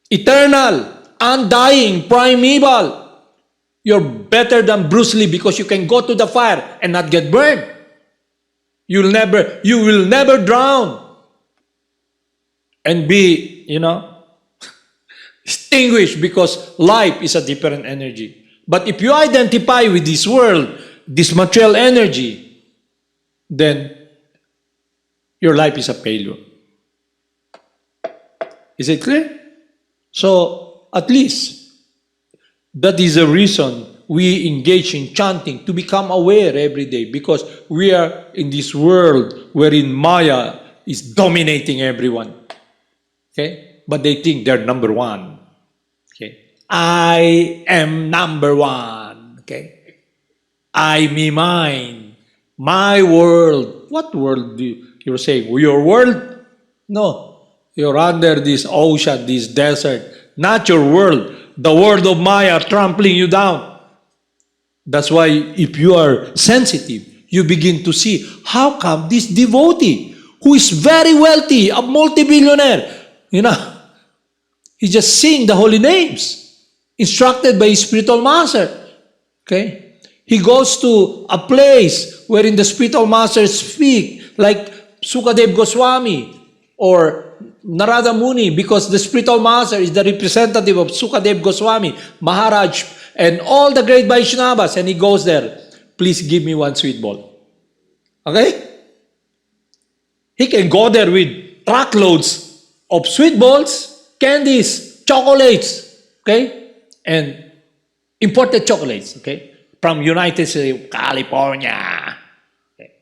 [SPEAKER 3] eternal, undying, primeval. You're better than Bruce Lee because you can go to the fire and not get burned. You will never drown and be, extinguished because life is a different energy. But if you identify with this world, this material energy, then your life is a failure. Is it clear? So, at least, that is the reason we engage in chanting, to become aware every day, because we are in this world wherein Maya is dominating everyone. Okay? But they think they're number one. Okay? I am number one. Okay? I, me, mine. My world. What world you're saying? Your world? No. You're under this ocean, this desert. Not your world. The world of Maya trampling you down. That's why if you are sensitive, you begin to see, how come this devotee, who is very wealthy, a multi-billionaire, he's just sing the holy names, instructed by his spiritual master. Okay? He goes to a place wherein the spiritual masters speak, like Sukadev Goswami or Narada Muni, because the spiritual master is the representative of Sukadev Goswami, Maharaj, and all the great Vaishnavas, and he goes there. Please give me one sweet ball. Okay? He can go there with truckloads of sweet balls, candies, chocolates, okay? And imported chocolates, okay? From United States, California. Okay.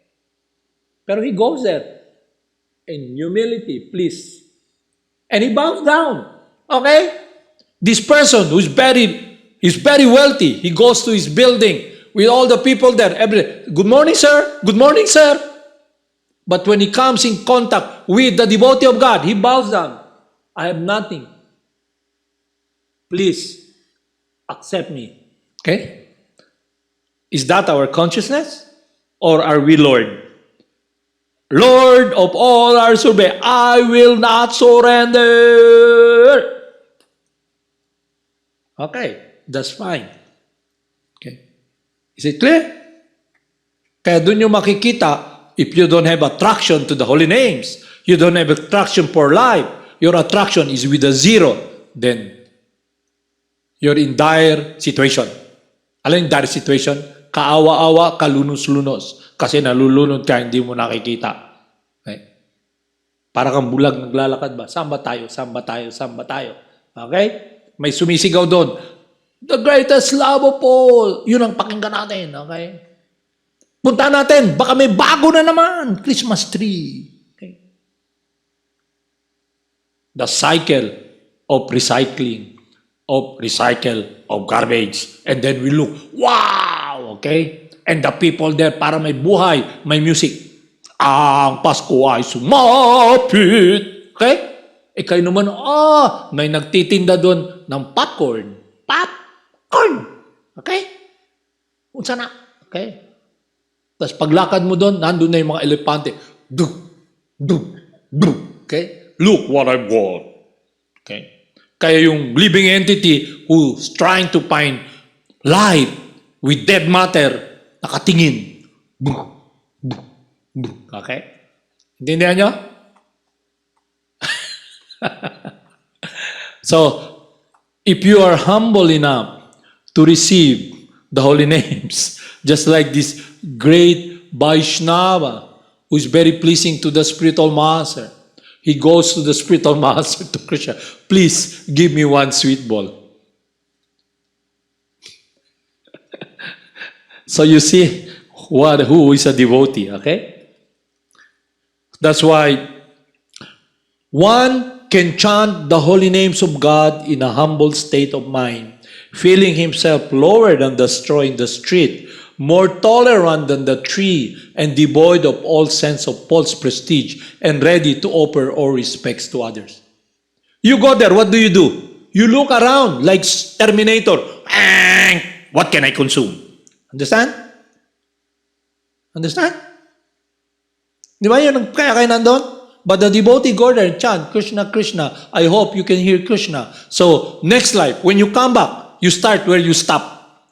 [SPEAKER 3] Pero he goes there in humility, please. And he bows down, okay? This person who's very wealthy, he goes to his building with all the people there. Good morning, sir. Good morning, sir. But when he comes in contact with the devotee of God, he bows down. I have nothing. Please accept me. Okay? Is that our consciousness? Or are we Lord? Lord of all our survey, I will not surrender. Okay, that's fine. Okay. Is it clear? Kaya doon yung makikita, if you don't have attraction to the holy names, you don't have attraction for life, your attraction is with a zero, then you're in dire situation. Alam yung dire situation? Kaawa-awa, kalunos-lunos. Kasi nalulunod ka, hindi mo nakikita. Okay? Para kang bulag naglalakad ba? Samba tayo, samba tayo, samba tayo. Okay? May sumisigaw doon. The greatest love of all. Yun ang pakinggan natin. Okay? Punta natin. Baka may bago na naman. Christmas tree. Okay? The cycle of recycling. Of garbage. And then we look, wow! Okay? And the people there, para may buhay, may music. Ang Pasko ay sumapit. Okay? Eh kayo naman, may nagtitinda doon ng popcorn. Popcorn! Okay? Unsa na? Okay? Tapos paglakad mo doon, nandun na yung mga elepante. Dug, dug, dug. Okay? Look what I've got. Okay? Kaya yung living entity who's trying to find light with dead matter, nakatingin. Okay? Intindihan nyo? So, if you are humble enough to receive the holy names, just like this great Vaishnava who is very pleasing to the spiritual master, he goes to the spiritual master, to Krishna, please give me one sweet ball. So you see who is a devotee, okay? That's why one can chant the holy names of God in a humble state of mind, feeling himself lower than the straw in the street, more tolerant than the tree, and devoid of all sense of false prestige, and ready to offer all respects to others. You go there, what do? You look around like Terminator. What can I consume? Understand? Understand? Di ba yun? Kaya kayo nandun? But the devotee go there and chant, Krishna, Krishna. I hope you can hear Krishna. So, next life, when you come back, you start where you stop.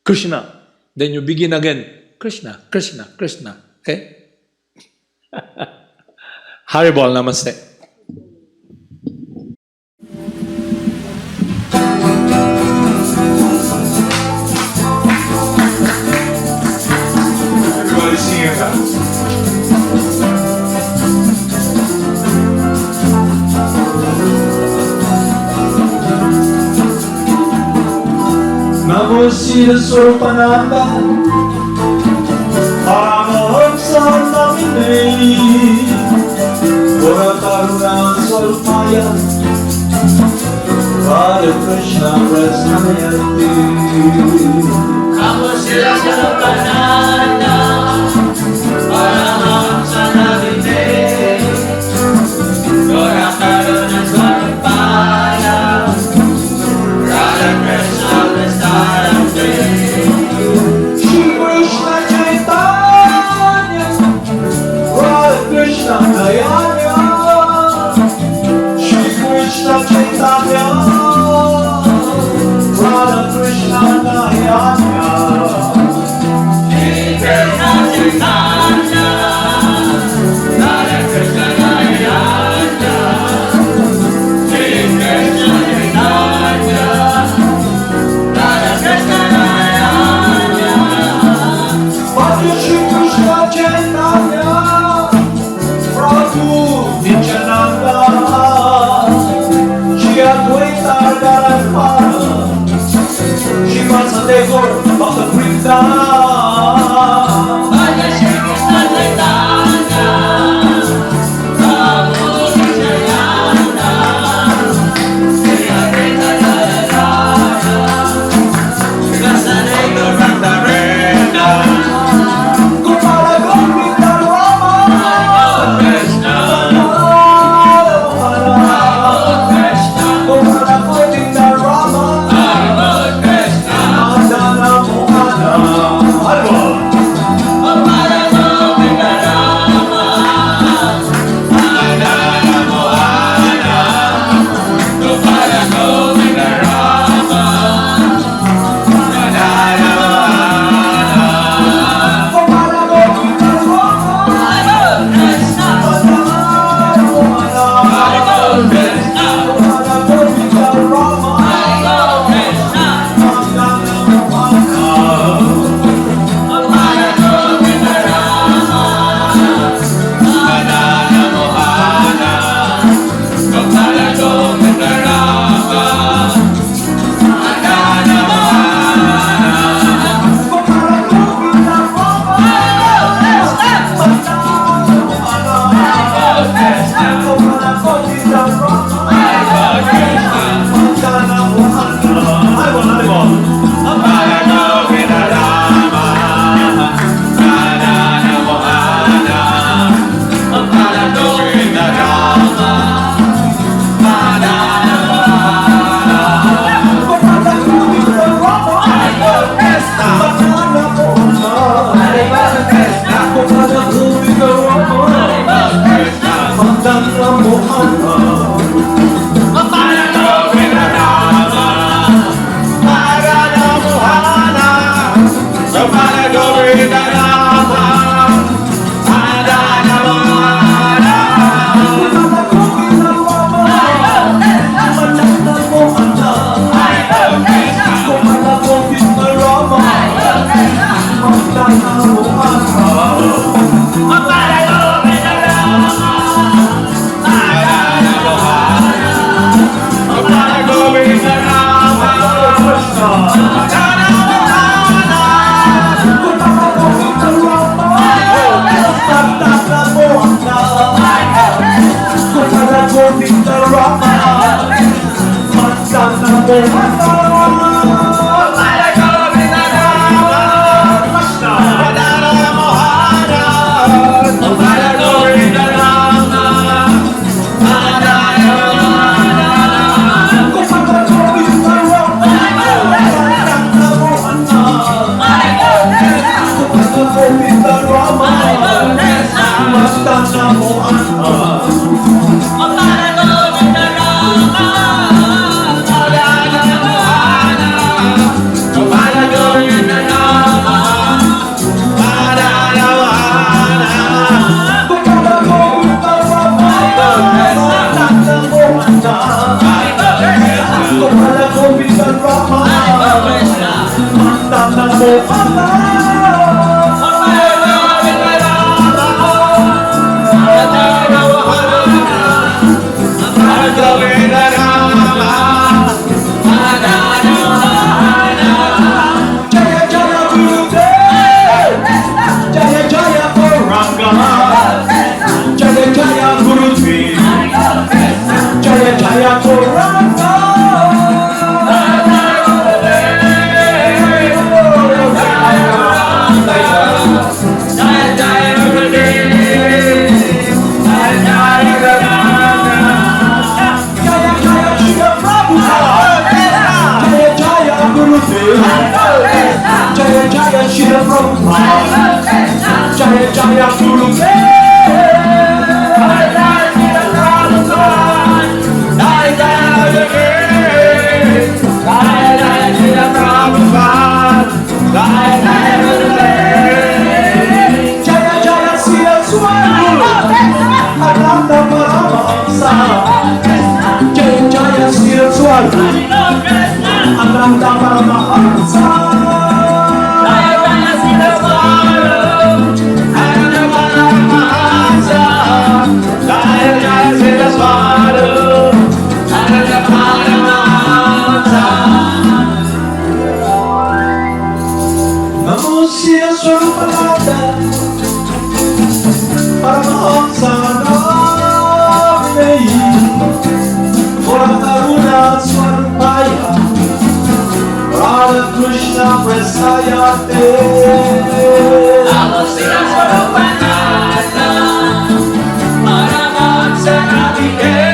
[SPEAKER 3] Krishna. Then you begin again. Krishna, Krishna, Krishna. Okay? Haribol, namaste.
[SPEAKER 1] Everybody sing it out. Namo Siddhaswarupananda, Paramahamsa namine, Karuna Swarupaya, Radha Krishna Prasnayati.
[SPEAKER 2] Namo Siddhaswarupananda, Paramahamsa namine, Karuna Swarupaya, Radha Krishna Prasnayati.
[SPEAKER 1] Shri Krishna Chaitanya, Radha Krishna Dayanya, Shri Krishna Chaitanya, Radha Krishna Dayanya. Bhakti Shri Krishna Chaitanya, Prabhu Nityananda, Shri Advaita Gadadhara, Shri Vasadeva Bhakta Vrinda.
[SPEAKER 2] Krishna
[SPEAKER 1] Mohana,
[SPEAKER 2] Madana, Mohana, Mohana, Govinda Rama, Madana,
[SPEAKER 1] Gopala Govinda Rama, Madana Mohana, Gopala Govinda Rama, Madana Mohana. Jaya Jaya Guru Jaya Jaya Siddhaswarupananda Paramahamsa Jaya Jaya Siddhaswarupananda Paramahamsa Namo Siddhaswarupananda Paramahamsa Name Ora Karuna Swarupaya Radha Krishna Prasayate
[SPEAKER 2] Namo Siddhaswarupananda, Paramahamsa Name.